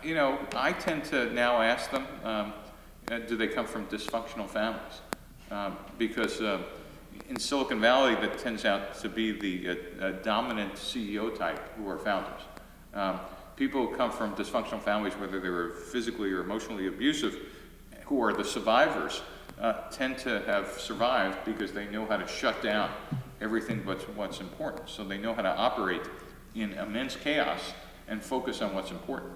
you know, I tend to now ask them, do they come from dysfunctional families? Because in Silicon Valley, that tends out to be the dominant CEO type who are founders. People who come from dysfunctional families, whether they were physically or emotionally abusive, who are the survivors, tend to have survived because they know how to shut down everything but what's important. So they know how to operate in immense chaos and focus on what's important.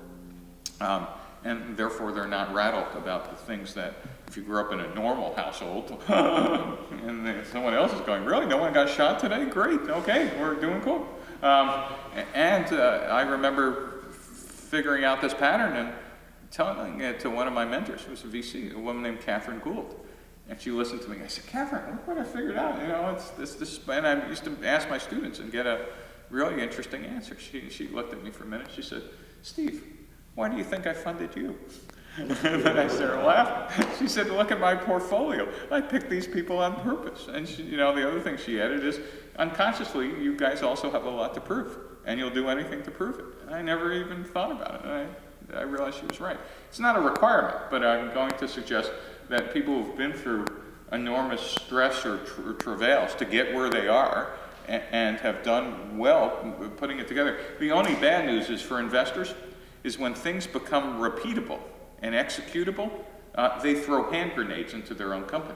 And therefore they're not rattled about the things that, if you grew up in a normal household and someone else is going, really, no one got shot today? Great, okay, we're doing cool. I remember figuring out this pattern and telling it to one of my mentors, who was a VC, a woman named Catherine Gould. And she listened to me. I said, Catherine, look what I figured out. You know, it's this, and I used to ask my students and get a really interesting answer. She looked at me for a minute. She said, Steve, why do you think I funded you? And then I started laughing. She said, look at my portfolio. I picked these people on purpose. And she, you know, the other thing she added is, unconsciously, you guys also have a lot to prove, and you'll do anything to prove it. And I never even thought about it. And I realized she was right. It's not a requirement, but I'm going to suggest that people who've been through enormous stress or travails to get where they are and have done well putting it together. The only bad news is for investors is when things become repeatable and executable, they throw hand grenades into their own company.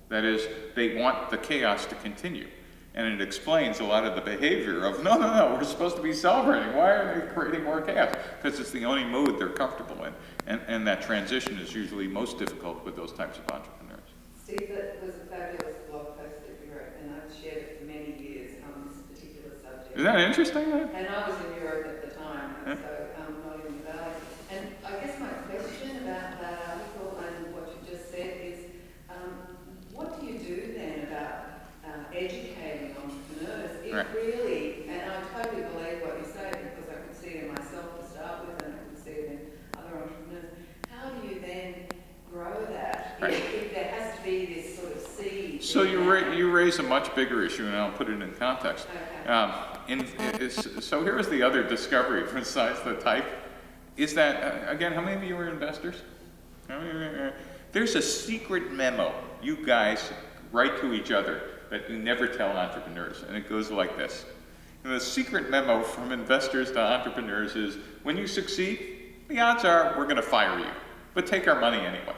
That is, they want the chaos to continue. And it explains a lot of the behavior of, no, we're supposed to be celebrating. Why are they creating more chaos? Because it's the only mode they're comfortable in. And that transition is usually most difficult with those types of entrepreneurs. Steve, that was a fabulous blog post that you wrote, and I've shared it for many years on this particular subject. Isn't that interesting? And I was in Europe at the time, and so not in the Valley. And I guess my question about that article and what you just said is, what do you do then about educating entrepreneurs? It really, and I totally believe what you say, because I could see it in myself to start with, and I could see it in other entrepreneurs. How do you then grow that if there has to be this sort of seed? So you raise a much bigger issue, and I'll put it in context. Okay. So here's the other discovery besides the type, is that, again, how many of you are investors? There's a secret memo you guys write to each other that you never tell entrepreneurs, and it goes like this. And the secret memo from investors to entrepreneurs is, when you succeed, the odds are we're going to fire you, but take our money anyway.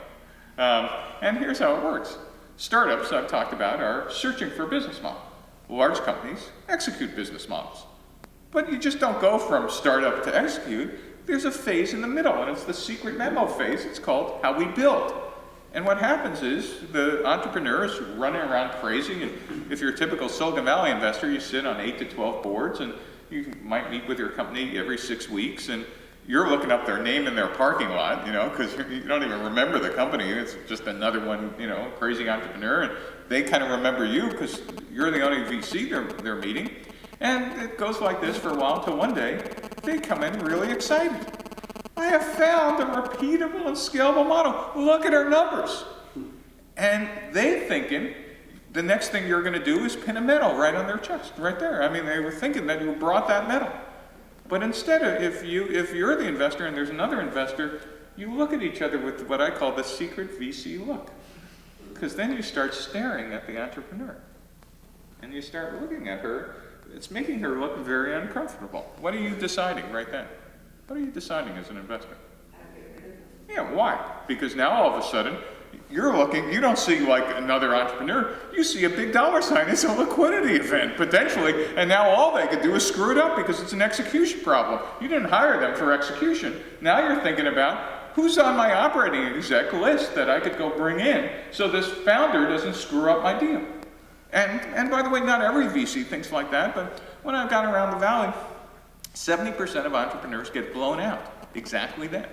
And here's how it works. Startups, I've talked about, are searching for a business model. Large companies execute business models. But you just don't go from startup to execute. There's a phase in the middle, and it's the secret memo phase. It's called how we build. And what happens is the entrepreneur is running around crazy, and if you're a typical Silicon Valley investor, you sit on 8 to 12 boards, and you might meet with your company every 6 weeks, and you're looking up their name in their parking lot, you know, because you don't even remember the company. It's just another one, you know, crazy entrepreneur, and they kind of remember you because you're the only VC they're meeting. And it goes like this for a while until one day they come in really excited. I have found a repeatable and scalable model. Look at our numbers. And they thinking the next thing you're going to do is pin a medal right on their chest, right there. I mean, they were thinking that you brought that medal. But instead of, if you're the investor and there's another investor, you look at each other with what I call the secret VC look. Because then you start staring at the entrepreneur. And you start looking at her. It's making her look very uncomfortable. What are you deciding right then? What are you deciding as an investor? Yeah, why? Because now all of a sudden, you're looking, you don't see like another entrepreneur, you see a big dollar sign. It's a liquidity event, potentially, and now all they could do is screw it up because it's an execution problem. You didn't hire them for execution. Now you're thinking about, who's on my operating exec list that I could go bring in so this founder doesn't screw up my deal? And by the way, not every VC thinks like that, but when I've gone around the valley, 70% of entrepreneurs get blown out exactly then.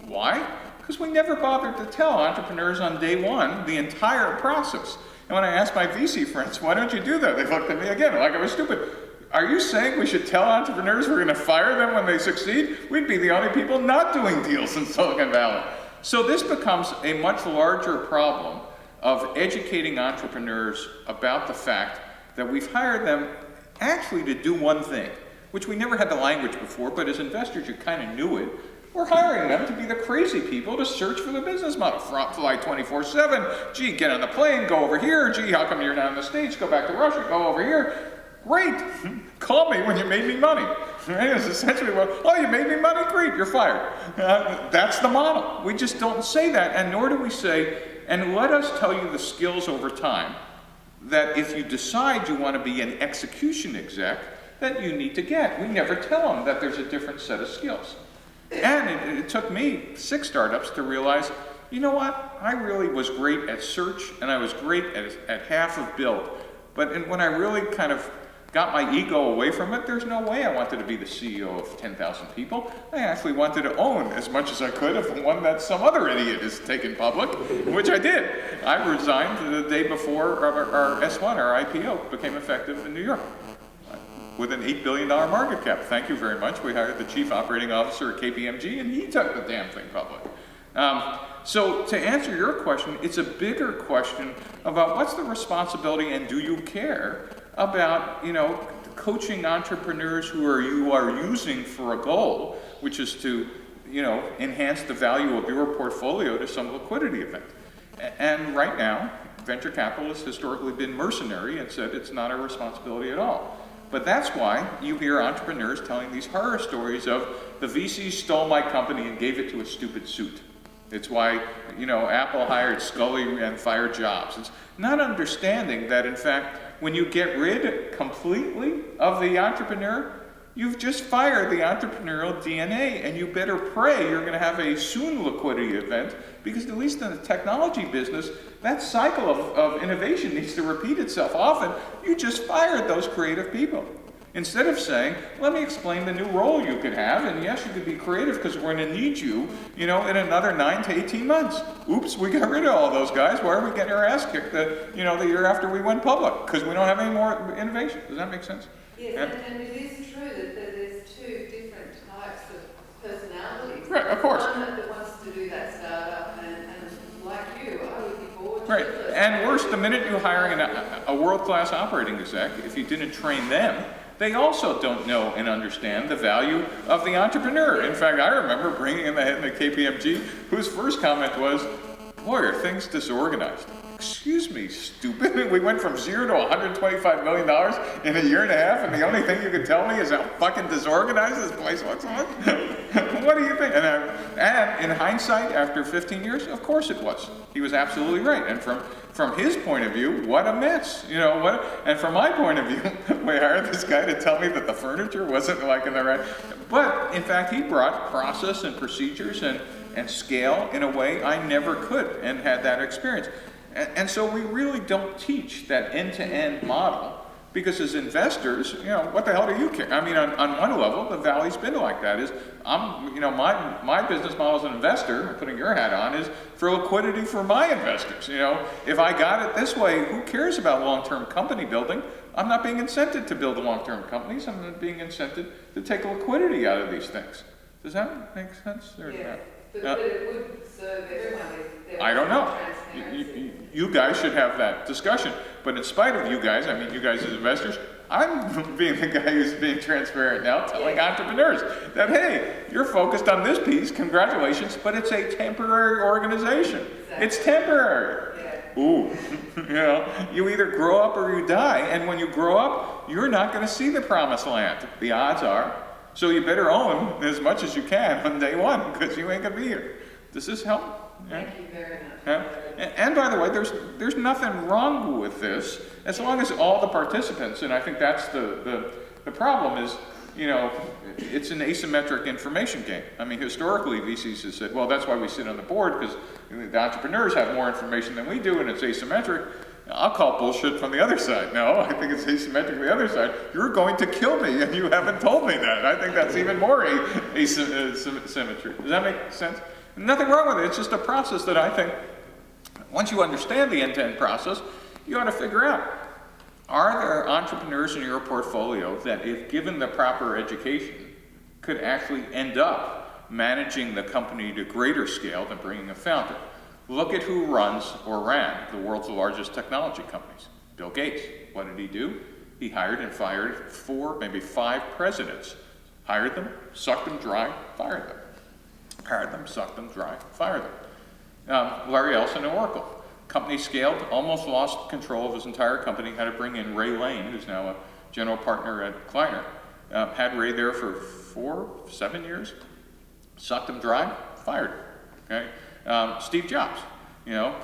Why? Because we never bothered to tell entrepreneurs on day one the entire process. And when I asked my VC friends, why don't you do that? They looked at me again like I was stupid. Are you saying we should tell entrepreneurs we're going to fire them when they succeed? We'd be the only people not doing deals in Silicon Valley. So this becomes a much larger problem of educating entrepreneurs about the fact that we've hired them actually to do one thing, which we never had the language before, but as investors you kind of knew it. We're hiring them to be the crazy people to search for the business model. Fly 24/7. Gee, get on the plane, go over here. Gee, how come you're not in the States? Go back to Russia, go over here. Great. Call me when you made me money. Right? It's essentially what, oh, you made me money? Great, you're fired. That's the model. We just don't say that, and nor do we say, and let us tell you the skills over time that if you decide you want to be an execution exec, that you need to get. We never tell them that there's a different set of skills. And it took me 6 startups to realize, you know what? I really was great at search, and I was great at half of build. But when I really kind of got my ego away from it, there's no way I wanted to be the CEO of 10,000 people. I actually wanted to own as much as I could of the one that some other idiot has taken public, which I did. I resigned the day before our S1, our IPO, became effective in New York with an $8 billion market cap. Thank you very much. We hired the chief operating officer at KPMG, and he took the damn thing public. So to answer your question, it's a bigger question about what's the responsibility and do you care about, you know, coaching entrepreneurs who you are using for a goal, which is to, you know, enhance the value of your portfolio to some liquidity event. And right now, venture capital has historically been mercenary and said it's not our responsibility at all. But that's why you hear entrepreneurs telling these horror stories of the VC stole my company and gave it to a stupid suit. It's why, you know, Apple hired Scully and fired Jobs. It's not understanding that, in fact, when you get rid completely of the entrepreneur, you've just fired the entrepreneurial DNA, and you better pray you're going to have a soon liquidity event, because at least in the technology business, that cycle of innovation needs to repeat itself often. You just fired those creative people. Instead of saying, let me explain the new role you could have, and yes, you could be creative because we're going to need you, you know, in another 9 to 18 months. Oops, we got rid of all those guys. Why are we getting our ass kicked the year after we went public? Because we don't have any more innovation. Does that make sense? Yes, and it is true that there's 2 different types of personalities. Right, of course. One that wants to do that startup, and like you, I would be bored. Right, and worse, the minute you're hiring a world-class operating exec, if you didn't train them, they also don't know and understand the value of the entrepreneur. In fact, I remember bringing in the head of the KPMG, whose first comment was, boy, are things disorganized. Excuse me, stupid. We went from 0 to $125 million in a year and a half, and the only thing you can tell me is how fucking disorganized this place looks like? What do you think? And in hindsight, after 15 years, of course it was. He was absolutely right. And from his point of view, what a mess. You know what? And from my point of view, we hired this guy to tell me that the furniture wasn't like in the right. But in fact, he brought process and procedures and scale in a way I never could and had that experience. And so we really don't teach that end-to-end model, because as investors, you know, what the hell do you care? I mean, on one level, the Valley's been like that. My business model as an investor, putting your hat on, is for liquidity for my investors. You know, if I got it this way, who cares about long-term company building? I'm not being incented to build long-term companies. I'm not being incented to take liquidity out of these things. Does that make sense? Yeah. But it would serve everyone if I don't know. Transparency. You guys should have that discussion. But in spite of you guys, I mean you guys as investors, I'm being the guy who's being transparent now, telling entrepreneurs that, hey, you're focused on this piece, congratulations, but it's a temporary organization. Exactly. It's temporary. Yeah. Ooh, you know, you either grow up or you die, and when you grow up, you're not going to see the promised land. The odds are. So you better own as much as you can on day one, because you ain't gonna be here. Does this help? Thank you very much. Yeah. And by the way, there's nothing wrong with this, as long as all the participants, and I think that's the problem is, you know, it's an asymmetric information game. I mean, historically, VCs have said, well, that's why we sit on the board, because the entrepreneurs have more information than we do, and it's asymmetric. I'll call bullshit from the other side. No, I think it's asymmetric the other side. You're going to kill me, and you haven't told me that. I think that's even more asymmetry. Does that make sense? Nothing wrong with it. It's just a process that I think, once you understand the end-to-end process, you ought to figure out, are there entrepreneurs in your portfolio that, if given the proper education, could actually end up managing the company to greater scale than bringing a founder? Look at who runs or ran the world's largest technology companies. Bill Gates. What did he do? He hired and fired 4, maybe 5 presidents. Hired them, sucked them dry, fired them. hired them, sucked them dry, fired them. Larry Ellison at Oracle. Company scaled, almost lost control of his entire company, had to bring in Ray Lane, who's now a general partner at Kleiner. Had Ray there for 7 years, sucked him dry, fired him. Okay? Steve Jobs,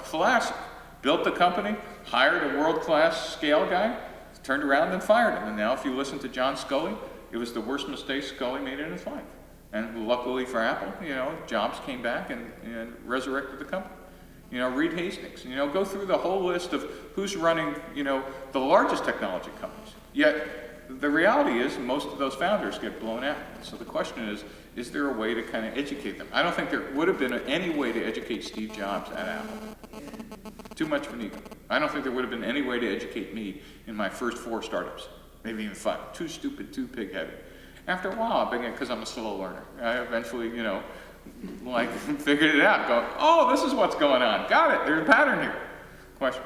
classic. Built the company, hired a world-class scale guy, turned around and fired him. And now if you listen to John Scully, it was the worst mistake Scully made in his life. And luckily for Apple, Jobs came back and resurrected the company. Reed Hastings, go through the whole list of who's running, the largest technology companies. Yet, the reality is most of those founders get blown out. So the question is there a way to kind of educate them? I don't think there would have been any way to educate Steve Jobs at Apple. Too much of an ego. I don't think there would have been any way to educate me in my first 4 startups, maybe even 5. Too stupid, too pig-headed. After a while, because I'm a slow learner, I eventually, figured it out. Go, oh, this is what's going on. Got it. There's a pattern here. Question?